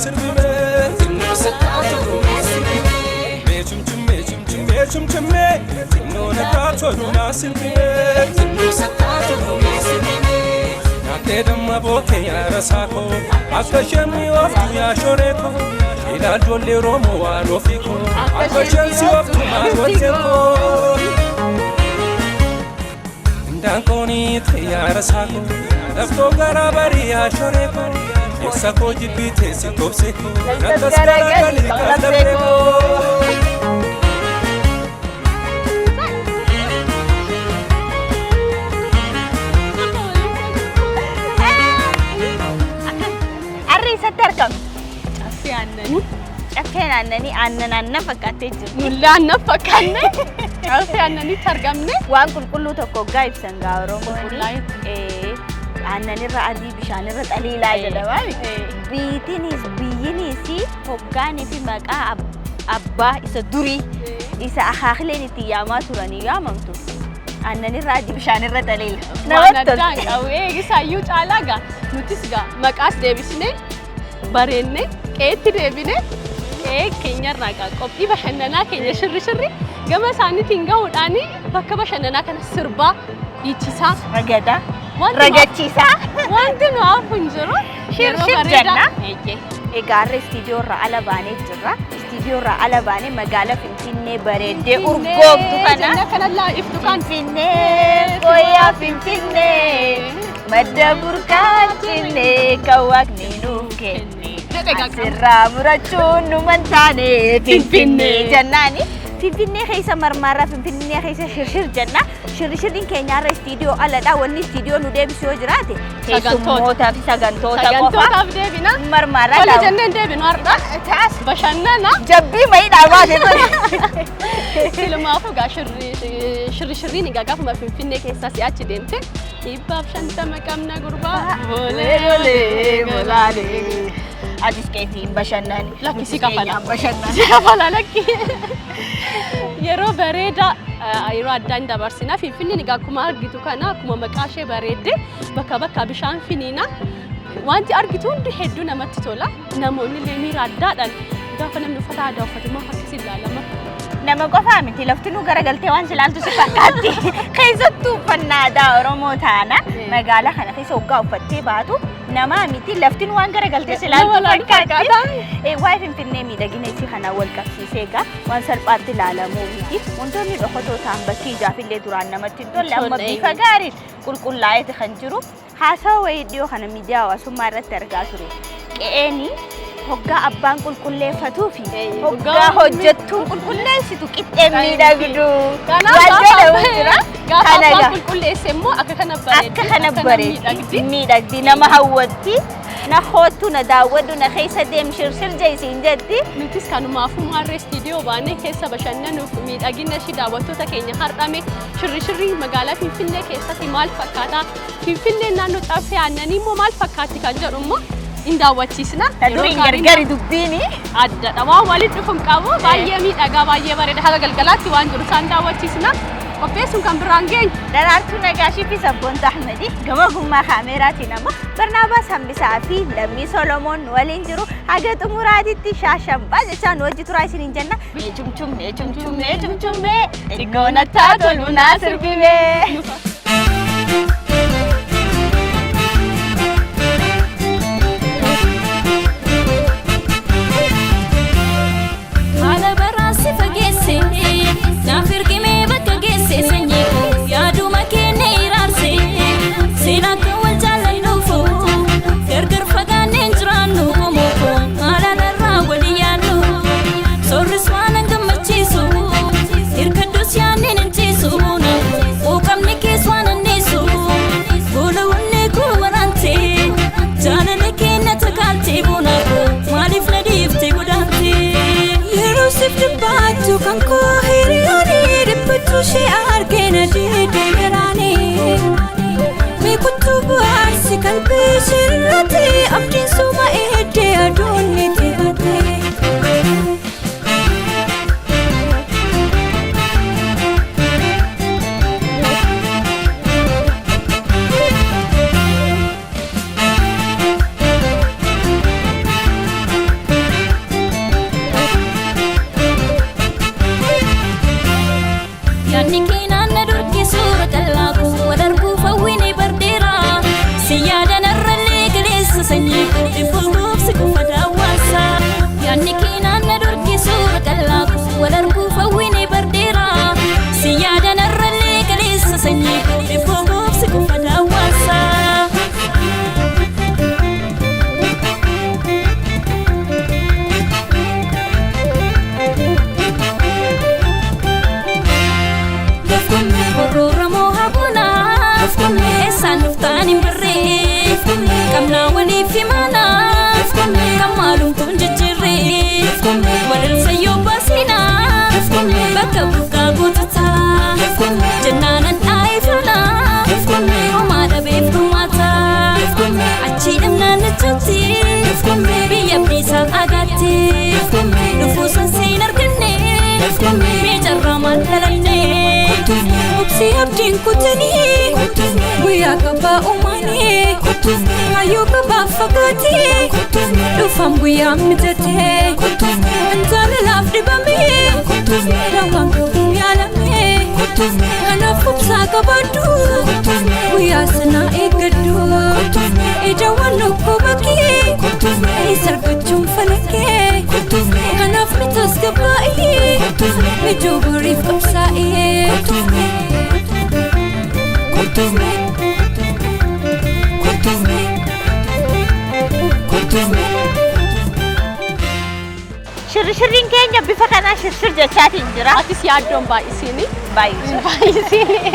nasir bime Zinno sakato nasir bime Mechum chumme Zinno nakato nasir bime Zinno sakato nasir bime Nate damma boke ya rasako Akka shemi waftu ya shoreko Ila jolle romo wa rofiko Akka shensi waftu ma roteko Dankoni te ya rasako Dafto gara bari ya shoreko Eksako jibite si topseko Natas gara gali kalabeko Arri satarkam Caffee annani. Caffeen annani annan fakkaatee jiru. Nulle annan fakkaanne. Caffee annani targamne. Waan qulqulluu tokko gaa ibsan gaa Oromoon. Qulqullaa'e. Annanirra adii bishaanirra xaliilaa jedhama. Biyyinis hoggaanii fi maqaa abbaa isa durii isa akaakileen itti yaamaa turanii yaamamtu. Annanirra adii bishaanirra xaliila. Namatti tolti. Qawwee eegisaayyuu caalaa gaa nutis gaa maqaas deebisnee bareennee qeetti deebinee qe'ee keenyarraa gaa qophii bashannanaa keenya shirri gama isaaniitiin gahuudhaan bakka bashannanaa kana sirbaa dhiichisaa ragachiisaa wanti nu hafu hin jiru shirshir jenna. Egaa irra istiidiyoorraa ala baanee jirra. Istiidiyoorraa ala baanee magaalaa Finfinnee bareeddee urgooftu kana. Kanallaa iftu kan Finfinnee fooyyaa Finfinnee madda burqaachinnee kan waaqni nuuf kenne. Asirraa murachuun nu mantaane Finfinnee jennaani. Finfinnee keessa marmaraa Finfinnee keessa shirshir jenna. Shirshiriin keenyarra istiidiyoo aladha. Wanni istiidiyoo nu deebisu yoo jiraate keessummootaa fi sagantoota qofa. Sagantootaaf deebina. Marmaraa Tola jenneen deebinu har'a. Bashannana. Jabbii mayiidhaa baate ture. Silmaafu gaa shirriin egaa gaafuma Finfinnee keessaa si'achi deemte dhibbaaf 50 qabna gurbaa. Olee bolaalee. Atis keetiin bashannani. Lakkisi kafala. Bashannani. Si kafala lakki. Yeroo bareedaa yeroo addaan dabarsina Finfinneen egaa akkuma argitu kana akkuma maqaa ishee bareedde bakka bishaan finiina wanti argitu hundi hedduu namatti tola. Namoonni illee miira addaadhaan gaafa namni uffata aadaa uffate maaf akkasii ilaalama. Nama qofaa miti laftinuu garagaltee waan silaaltu si fakkaatti. Keessattuu uffannaa aadaa Oromoo taana magaalaa kana keessa hoggaa uffattee baatu nama miti laftinuu waan garagaltee silaaltu fakkaatti. Waa'ee Finfinnee miidhagina isii kanaan wal qabsiisee egaa waan salphaatti ilaalamuu miti. Wantoonni dhokatoo ta'an bakki ijaafillee duraan namatti hin tolle amma bifa gaariin qulqullaa'eeti kan jiru. Haasawa wayii dhiyoo kana miidiyaa hawaasummaa irratti argaa ture. Qe'een hoggaa abbaan qulqulleeffatuu fi hoggaa hojjettuun qulqulleessitu qixxee miidhagdu. Gaafa abbaan qulqulleesse immoo akka kana bareeddi. Miidhagdi nama hawwatti. Na hoottu na daawwadhu na keessa deem shirshir jaysiin jetti. Nutis kanumaafuu maarree istiidiyoo baanee keessa bashannanuuf miidhagina ishii daawwattoota keenya har'ame shirri magaalaa Finfinnee keessatti maal fakkaata? Finfinneen naannoo Caffee Annanii immoo maal fakkaatti kan jedhu immoo hin daawwachiisna. Duriin gargari dubbiini. Addadha waan waliin dhufu hin qabu baay'ee miidhagaa baay'ee bareeda haga galgalaatti waan jiru isaan daawwachiisna. Qopheessuun kan biraan geenye. Daraartuu Nagaashii fi Sabboonta Ahmadi gama gummaa kaameraatiin ammoo Barnaabaas Hambisaa fi Lammii Solomoon waliin jiru haga xumuraatitti shaashambaa jechaan nu wajji turaa isiniin jenna. Meechumchummee xiqqoo nattaa tolu naa sirbimee. She argena de verani me kutubu arsi kalbi sirrati abdin suma ede adonni tibate كينا ندرك سورة الله ودركو فويني برديرا سيادة نرلي قليس سنيكو دفوق سكو فداواسا يعني كينا ندرك سورة الله ودركو فويني برديرا سيادة نرلي قليس سنيكو دفوق سكو فداواسا Sanuftaani birree kamna wali fi mana kamalum tun jijjiirree walirra yoo baasina bakka buqqaa guututa jennaanan dhaayifana homaa dhabeef dhumaata achii dhamnaan nuti biyya biisaa agaatti dhufuusan siin arganne miijarraa maal dhalanne obsi abdiin kutanii Buya kaba umani ayo kaba fakati dufam buya mitete antana laf di bami rawang buya lame ana fupsa kabadu buya sana egadu ejawanu ko baki isar kachum falake ana fitas kabai mejoburi fupsa Shirrin keenya bifa kana shirshir jechaatiin jira. Atis yaaddoon baay'isiini. Baay'isiini.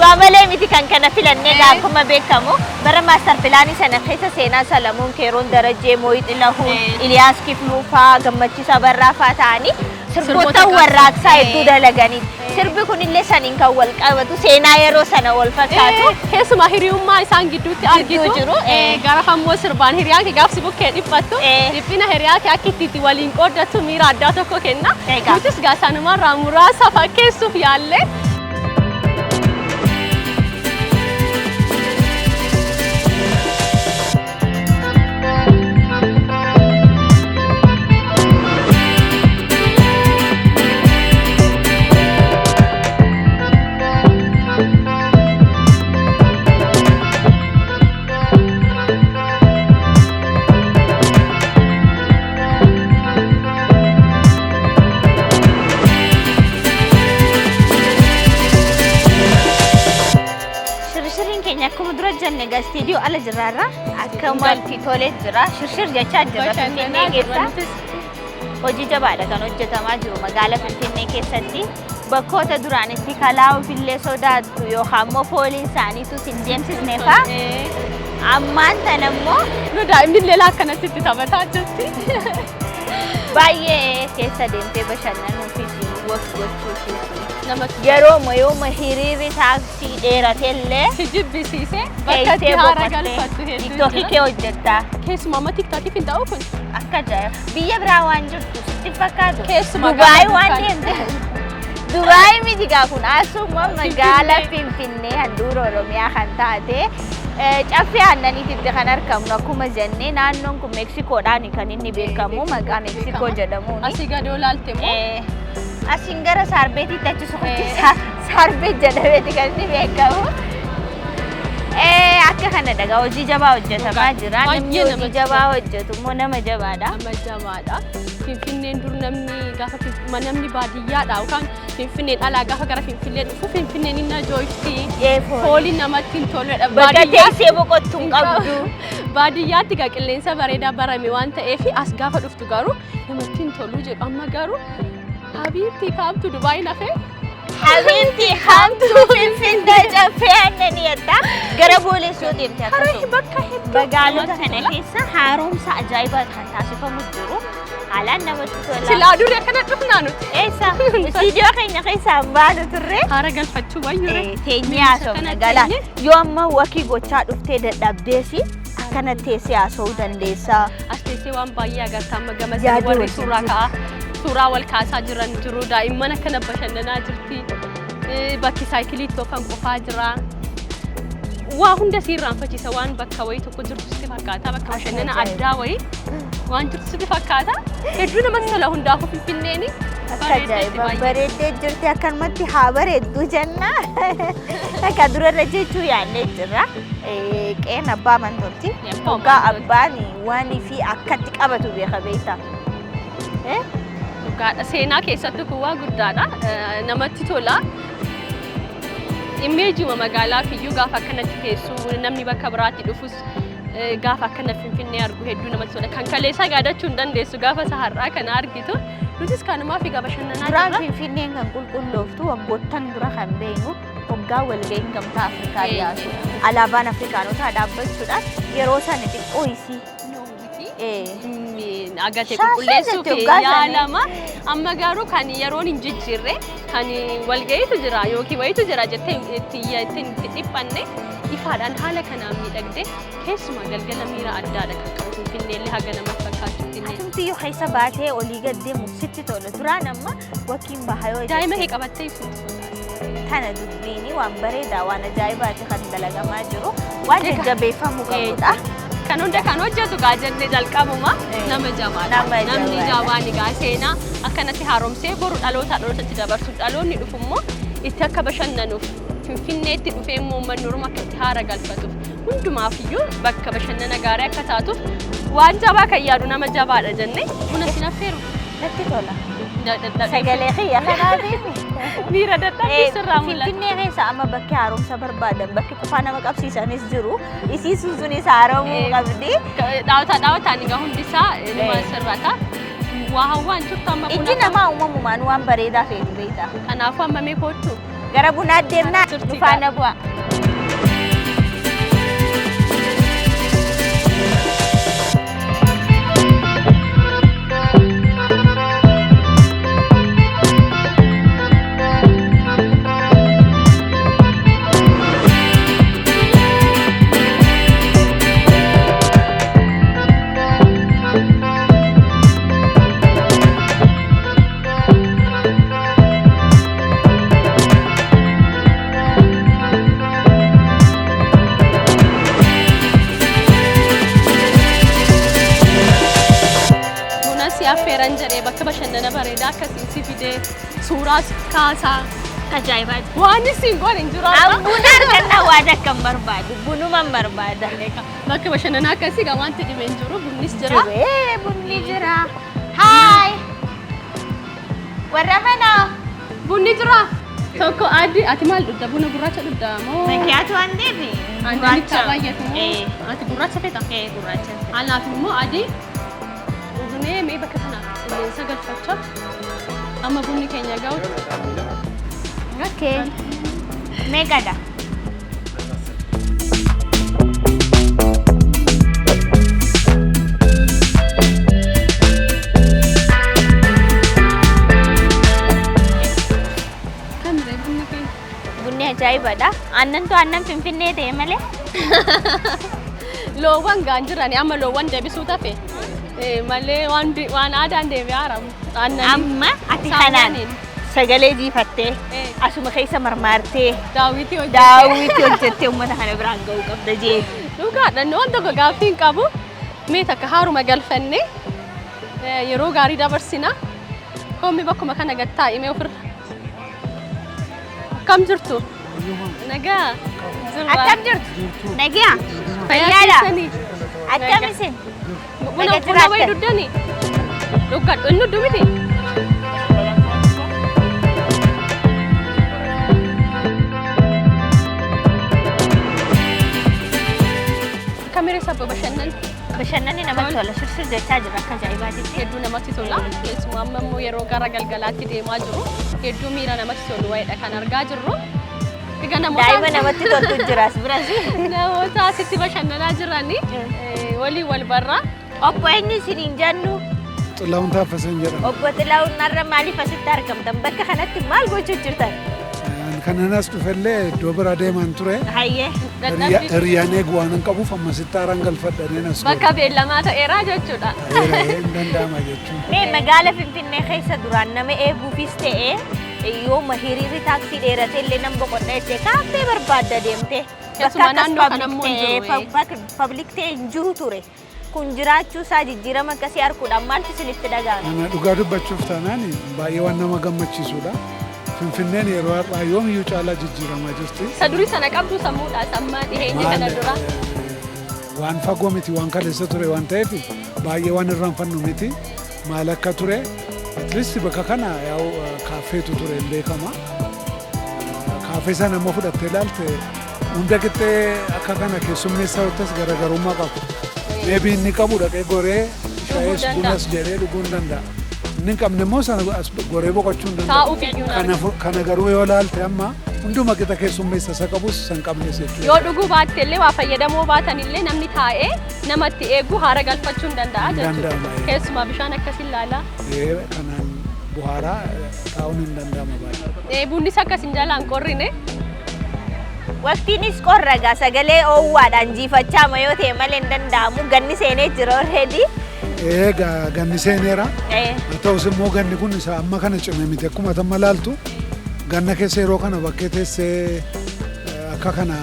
Waa malee miti kan kana filannee akkuma beekamu bara maastar pilaanii sana keessa seenaa Salamuun Keeroon Darajjee Mooyii Xilahuu Iliyaas Kifluufaa Gammachiisaa Barraafaa ta'anii sirboota warraaqsaa hedduu dalaganiin. Sirbi kunillee saniin kan wal qabatu seenaa yeroo sana wal fakkaatu. Keessumaa hiriyummaa isaan gidduutti argitu jiru. Gara ammoo sirbaan hiriyaa kee gaafsi bukkee dhiphattu. Dhiphina hiriyaa kee akka itti waliin qooddatu miira addaa tokko kenna. Nutis gaasanumarraa muraasa fakkeessuuf yaalle. Nega studio ala jirarra akka malti toilet jira shirshir jechaa jira Finfinnee keessa hojii jabaadha kan hojjetamaa jiru magaalaa Finfinnee keessatti bakkoota duraanitti kalaa'uu fillee sodaattu yookaan immoo fooliin isaaniitu sin deemsisneefa ammaan tanammoo nu daa'imnillee akkanatti itti taphataa jirti baay'ee keessa deemtee bashannanuu fi gochuufi yeroo mayoo hiriirri taaksii dheeratellee jibbisiisee bakka itti haara galfattu hedduu TikTokii kee hojjetta. Keessumaa amma TikTokii hin ta'u kun akka biyya biraa waan jirtu sitti fakkaatu. Keessumaa Dubaay waan deemte. Dubaay miti gaa kun asuma magaalaa Finfinnee handhuura Oromiyaa kan taate caffee aannaniitti kan argamu akkuma jennee naannoon kun Meksikoodhaan kan inni beekamu maqaa Meksikoo jedhamuun. Asii gadoo laalte moo? Asin gara sarbeetitti achi suuqatti sarbeet jedhameeti kan inni beekamu. Akka kana dhagaa hojii jabaa hojjetamaa jira. Namni hojii jabaa hojjetu immoo nama jabaadha. Nama jabaadha. Finfinneen dur namni baadiyyaadha yookaan Finfinneen alaa gaafa gara Finfinnee dhufu Finfinneen inni ajoofti. Fooliin namatti hin toledha. Bakka teessee boqottu hin qabdu. Baadiyyaatti gaa qilleensa bareedaa barame waan ta'eef as gaafa dhuftu garuu namatti hin tolu jedhu amma garuu Habibti kamtu Dubai nafe? Habibti kamtu Finfinnee caffee aannanii jedha. Gara boolee soo deemte akkasuma. Magaalota kana keessa haaromsa ajaa'ibaa kan taasifamu jiru. Haalaan namatti tola. Silaa durii akkana dhufnaa nuti. Eessa? Istiidiyoo keenya keessaa baanu turre. Haara galfachuu wayyure. Teenyee haasofna galaan. Yoo amma wakii gochaa dhuftee dadhabdeesi akkana teessee haasa'uu dandeessa. As teessee waan baay'ee agartaa amma gamasii warri suuraa ka'a. Suuraa wal kaasaa jiran jiru daa'imman akkana bashannanaa jirti. Bakki saayikilii kan qofaa jira. Waa hunda siirraanfachiisa waan bakka wayii tokko jirtu sitti fakkaata bakka bashannana addaa wayii waan jirtu sitti fakkaata. Hedduu namatti tola hundaafuu Finfinneeni Akka ajaa'iba bareeddee jirti akkanumatti haa bareeddu jenna. Akka durarra jechuu yaadnee jirra. Qeen abbaa mantolti. Hoggaa abbaan waan fi akkatti qabatu beeka beektaa. Dhugaadha seenaa keessatti kun waa guddaadha. Namatti tola. Imeejuma magaalaa fiyyuu gaafa akkanatti teessu namni bakka biraatti dhufus gaafa akkana Finfinnee argu hedduu namatti tola. Kan kaleessaa yaadachuu hin dandeessu gaafa saharraa kana argitu. Nutis kanumaa fi gaafa bashannanaa jirra. Duraan Finfinneen kan qulqullooftu waggoottan dura kan beeknu hoggaa walga'iin gamtaa Afrikaa dhiyaasu. Alaabaan Afrikaanotaa dhaabbachuudhaan yeroo sana xiqqoo isii. Agatee qulqulleessuuf yaalama. Amma garuu kan yeroon hin jijjiirre kan walga'iitu jira yookiin wayiitu jira jettee ittiin dhiphanne ifaadhaan haala kanaan miidhagdee keessumaa galgala miira addaadha kan qabu Finfinneellee haga namatti fakkaachuutti. Atumtiyyuu keessa baatee olii gaddee muksitti tola. Duraan amma wakiin bahayoo daa'ima kee qabattee ibsu. Kana dubbiini waan bareedaa waan ajaa'ibaati kan dalagamaa jiru waan jajjabeeffamuu qabudha. Kan hunda kan hojjetu gaa jennee jalqabuma nama jabaadha. Namni jabaan egaa seenaa akkanatti haaromsee boru dhalootatti dabarsu dhaloonni dhufu immoo itti akka bashannanuuf Finfinneetti dhufee immoo uummanni Oromoo akka itti haara galfatuuf hundumaafiyyuu bakka bashannana gaarii akka taatuuf waan jabaa kan yaadu nama jabaadha jennee buna sin affeeru. Natti tola. Sagalee xiyya kanaatiif. Miira dadhabbii sirraa mul'ata. Finfinnee keessa amma bakki haaromsa barbaadan bakki qofaa nama qabsiisanis jiru. Isii sunis haaromuu qabdi. Dhaawataan egaa hundisaa nama sirrata. Waa hawwaan turtu amma buna. Ijji namaa uumamumaan waan bareedaa feetu beektaa. Kanaafuu amma mee koottu. Gara bunaa deemnaa dhufaana bu'a. Affeeran jedhee bakka bashannana bareedaa akkasiin si fidee suuraa kaasaa. Ajaa'ibaati. Waan isin goon hin jiru. Buna argannaa waan akka hin barbaadu. Bunuman barbaada. Bakka bashannanaa akkasii gaa wanti dhibee hin jiru. Bunnis jira. Bunni jira. Haay. Warra manaa. Bunni jira. Tokko adii ati maal dhugda? Buna gurraacha dhugda moo? Makiyaatu waan deebi. Gurraacha baay'atu moo? Ati gurraacha feeta? Gurraacha. Anaaf immoo adii. Mee bakka kana qilleensa galfachaa amma bunni keenya gahuutu. Okay. Meeqadha? Kamire bunni keenya. Bunni ajaa'ibaadha. Aannantu aannan Finfinnee ta'e malee. Loowwan gaan jirani amma loowwan deebisuu tafe. Malee waan aadaan deebi'aa haramu. Amma ati kanaan sagalee jiifattee asuma keessa marmaartee daawwitii hojjettee uummata kana biraan ga'uu qabda jee. Dhugaadha waan tokko gaaffii hin qabu. Mee takka haaruma galfanne yeroo gaarii dabarsina. Koommi bakkuma kana gad taa'imee ofirra. Akkam jirtu? Nagaa. Akkam jirtu? Nagaa. Fayyaadha. Akkam isin? Buna wayi duddani. Dhugaadha inni dhudhu miti. Kamire sabba bashannanni namatti tola. Sirsir jechaa jira akka ajaa'ibaatitti. Hedduu namatti tola. Keessumaa amma immoo yeroo gara galgalaatti deemaa jiru. Hedduu miira namatti tolu wayiidha kan argaa jirru. Daa'ima namatti toltu jiras biras. Namoota asitti bashannanaa jiranii waliin wal barraa. Obbo eenyu isiniin jennu? Xilaawun Taaffasan jedhama. Obbo Xilaawun narra maaliif asitti argamtan? Bakka kanatti maal gochuu jirtan? Kananas dhufellee iddoo bira deemaan ture. Hayyee. Hiriyyaan eegu waan hin qabuuf amma sitti haaraan galfadhanii nas. Bakka beellamaa ta'eeraa jechuudha. Hin danda'ama jechuudha. Mee magaala Finfinnee keessa duraan nama eeguufis ta'ee yoo hiriirri taaksii dheeratee illee nama boqonnaa jettee kaaffee barbaadda deemtee. Keessumaa naannoo kana immoo hin jiru. Public ta'e hin jiru ture. kun jiraachuu isaa jijjiirama akkasii arguudhaan maaltu isinitti dhaga'ame? Ana dhugaa dubbachuuf taanaan baay'ee waan nama gammachiisudha. Finfinneen yeroo har'aa yoomiyyuu caalaa jijjiiramaa jirti. Isa durii sana qabdu sammuudha sammaa dhiheenya kana dura. Waan fagoo miti waan kaleessa ture waan ta'eef baay'ee waan irraanfannu miti. Maal akka ture at least bakka kana yaa'u kaafeetu ture hin beekama. Kaafee sana immoo fudhattee ilaalte hunda qixxee akka kana keessummeessaa wajjin garaagarummaa qabu. Meebii inni qabu dhaqee goree shaayis bunas jedhee dhuguu hin danda'a. Inni hin qabne immoo sana goree boqochuu hin danda'a. Kana garuu yoo ilaalte amma hunduma qixa keessummeessa isa qabus san qabnes jechuudha. Yoo dhuguu baatte illee waa fayyadamoo baatan illee namni taa'ee namatti eeguu haara galfachuu hin danda'a jechuudha. Keessumaa bishaan akkasii ilaala. Kanaan buhaaraa taa'uun hin danda'ama baay'ee. Bunnis akkas hin jalaan qorrine. Waqtiinis qorraga sagalee oowwaadhaan jiifachaa yoo ta'e malee hin danda'amu ganni seenee jira already. Ganni seeneera. Haa ta'us immoo ganni kun isa amma kana cime miti akkuma tamma laaltu ganna keessa yeroo kana bakkee teessee akka kana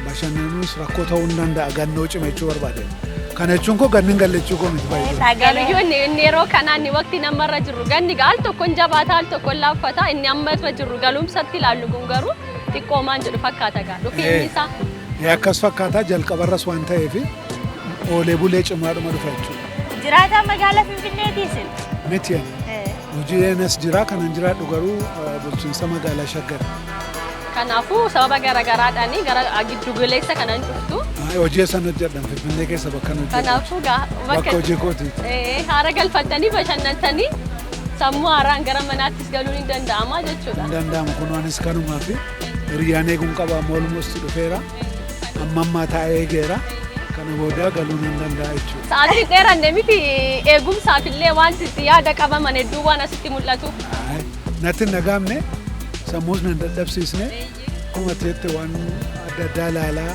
bashannanuus rakkoo ta'uu hin danda'a gannoo cime jechuu barbaade. Kana jechuun koo ganni hin galle jechuu koo miti baay'ee. Galuyyoo inni yeroo kanaa inni waqtii namarra jirru ganni al tokko hin jabaata al tokko hin laaffata inni amma irra jirru galumsatti ilaallu kun garuu xiqqoo maan jedhu fakkaata gaa dhufiinni isaa. Akkas fakkaata jalqabarras waan ta'eef oolee bulee cimaadhuma dhufa jechuudha. Jiraataa magaalaa Finfinneetiis? Miti hojiinis jira kanan jiraadhu garuu bulchiinsa magaalaa Shaggar. Kanaafuu sababa garaagaraadhaan gara giddu galeessa kanan dhuftu. Hojii sana hojjedhan Finfinnee keessa bakka hojjetan. Kanaafuu bakka hojii kooti. Haara galfattanii bashannantanii sammuu haaraan gara manaattis galuun hin danda'ama jechuudha. Hin danda'amu kunuunis kanumaa fi hiriyyaan eeguun qaba molmosti dhufeera amma ammaa taa'ee eegeera. Kana booda galuun hin danda'a jechuudha. Sa'aatii dheeranne miti eegumsaaf illee wanti itti yaada qabaman hedduu waan asitti mul'atu. Natti hin dhagaamne sammuus nan dadhabsiisne akkuma teette waan adda addaa ilaalaa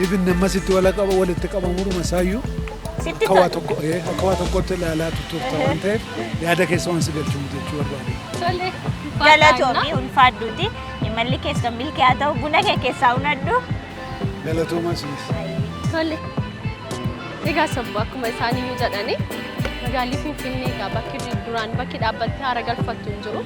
ibin nammasitti walitti qabamuruma isaayyuu akka waa tokkotti ilaalaa tuttuufta waan ta'eef yaada keessa waan si galchuun jechuu barbaade. Galatoomii ulfaadduuti imalli keessa milkii haa ta'u buna kee keessaa unaddu. Galatoomaa sinis. Tole. Egaa sabbu akkuma isaaniyyuu jedhani magaalli Finfinnee egaa bakki duraan bakki dhaabbattee haara galfattu hin jiru.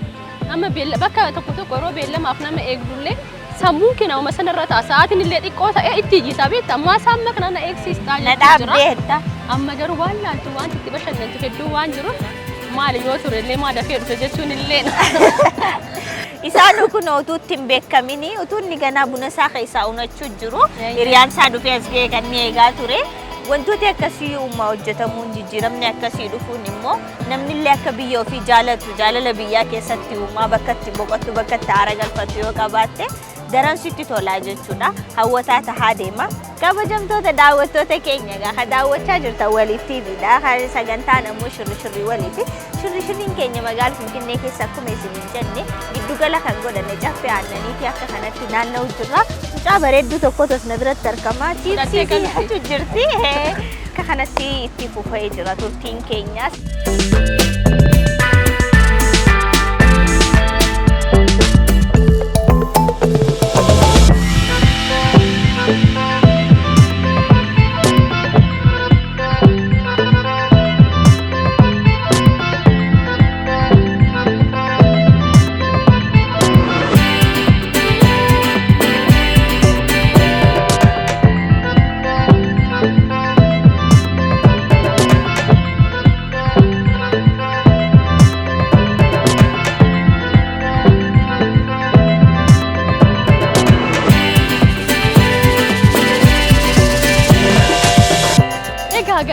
Amma bakka tokko yeroo beellamaaf nama eegdullee sammuun keenya uma sanarra ta'a sa'aatiin illee xiqqoo ta'e itti ijjiisaa beekta ammaa isaan makna na eegsiistaa jira. Amma garuu waan laaltu waan itti bashannantu hedduu waan jiruuf maali yoo ture illee maa dafee dhufe jechuun illee. Isaan kun utuutti hin beekamini utuu inni ganaa buna isaa keessaa unachuu jiru hiriyaan isaa dhufee as ga'ee kan inni eegaa ture. Wantooti akkasii uumaa hojjetamuun jijjiiramni akkasii dhufuun immoo namni illee akka biyya ofii jaalatu jaalala biyyaa keessatti uumaa bakka itti boqottu bakka itti haara galfatu yoo qabaatte daran sitti tolaa jechuudha. Hawwataa tahaa deema. Kabajamtoota daawwattoota keenya gaafa daawwachaa jirtan waliif TVdha. Kan sagantaan ammoo shirri waliifi. Shirriin keenya magaalaa Finfinnee keessa akkuma isin jenne giddugala kan godhame caffee aannaniifi akka kanatti naanna'u jirra. Mucaa bareedduu tokko tosna biratti argamaa chiipsii jirti. Akka kanatti itti fufee jira turtiin keenyaas.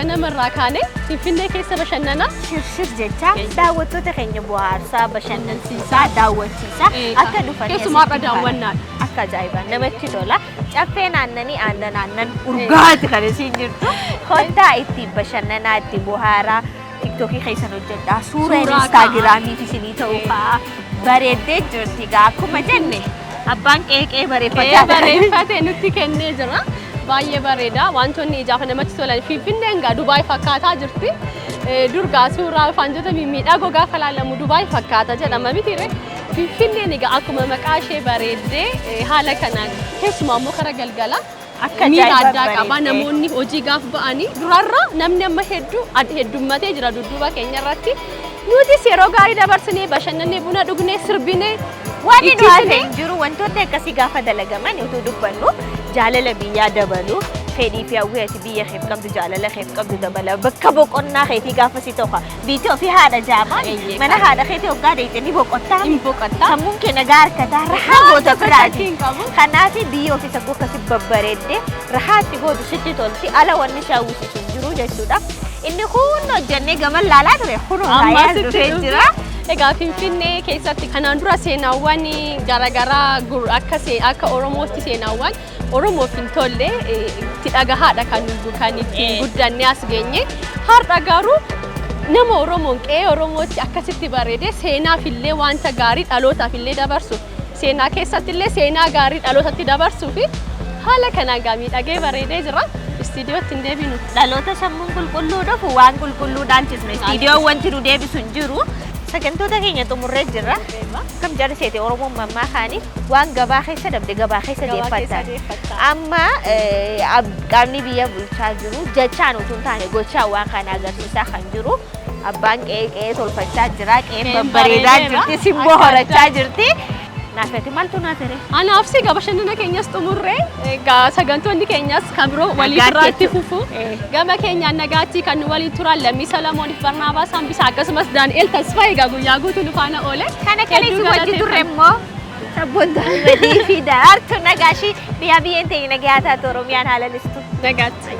Namarraa kaane Finfinnee keessa bashannana shirshir jecha daawwattoota keenya bohaarsaa bashannansiisaa daawwachiisaa akka dhufan keessumaa daawwannaadha akka ajaa'ibaa namatti tola caffeen aannanii aannan urgaati kan isin jirtu kottaa itti bashannanaa itti bohaaraa tiktokii keessan hojjedhaa suuraa instaagiraamiif isinii ta'uu fa'aa bareeddee jirti gaa akkuma jenne abbaan qeeqee bareeffatee nutti kennee jira. Baay'ee bareeda wantoonni ijaaf namatti tolan Finfinneen gaa Dubaay fakkaataa jirti. Durgaa suuraa faanjota mimmiidhagoo gaafa laalamu Dubaay fakkaata jedhama mitiire. Finfinneen egaa akkuma maqaa ishee bareeddee haala kanaan keessumaa immoo kara galgala Akka miidha ajaa'iba addaa qaba. bareedee. Namoonni hojii gaaf ba'anii durarra namni amma heddummatee jira dudduuba keenya irratti. Nutis yeroo gaarii dabarsinee bashannanee buna dhugnee sirbinee Waan inni itti haasa'e hin jiru wantoonni akkasii gaafa dalagaman utuu dubbannu jaalala biyyaa dabalu fedhii fi hawwii ati biyya keef qabdu jaalala keef qabdu dabala bakka boqonnaa keetii gaafa si tokko biitii ofii haadha jaamaan Eeyyee, mana haadha keetii hoggaa deeytanii boqottaa hin boqottaa. sammuun kee nagaa harkataa rahaa goota biraati Hin qabu. kanaaf biyya ofii saggoo akkasi babbareedde rahaatti gootu sitti tolti ala wanni shaawwisisu hin jiru jechuudha inni kun hojjannee gaman laalaa ture kunuu Amma baay'ee sitti dhufee dhufe. jira. Egaa Finfinnee keessatti kanaan dura seenaawwan garaagaraa akka Oromootti seenaawwan Oromoof hin tolle itti dhagahaadha kan ittiin guddannee as geenye. Har'a garuu nama Oromoon qe'ee Oromootti akkasitti bareedee seenaaf illee wanta gaarii dhalootaaf illee dabarsu seenaa keessatti illee seenaa gaarii dhalootatti dabarsuu fi haala kanaan gaa miidhagee bareedee jira. Istiidiyootti hin deebinu. Dhaloota sammuun qulqulluu dhufu waan qulqulluu dhaalchisne istiidiyoon wanti nu deebisu hin jiru. Sagantoota keenya xumurree jirra. Kam jarri seete Oromoon mammaa kaanii waan gabaa keessa dabde gabaa keessa deeffattan. Amma qaamni biyya bulchaa jiru jechaan utuu hin taane gochaan waan kana agarsiisaa kan jiru. Abbaan qe'ee tolfachaa jira, qe'een babbareedaa jirti, simboo horachaa jirti. Naafati maaltu naafere? Anaaf si bashannana keenyas xumurree egaa sagantoonni keenyas kan biroo walii irratti fufu gama keenyaan nagaatti kan nu walii turan Lammii Salamooniif Barnaabaas Hambisaa akkasumas Daani'el Tasfaa egaa guyyaa guutuu nu faana oole. Kana kaleessi wajji turre immoo sabboontaan badii fi daartu nagaashii biyya biyyeen ta'e nagaa taate Oromiyaan haala listu. Nagaatti.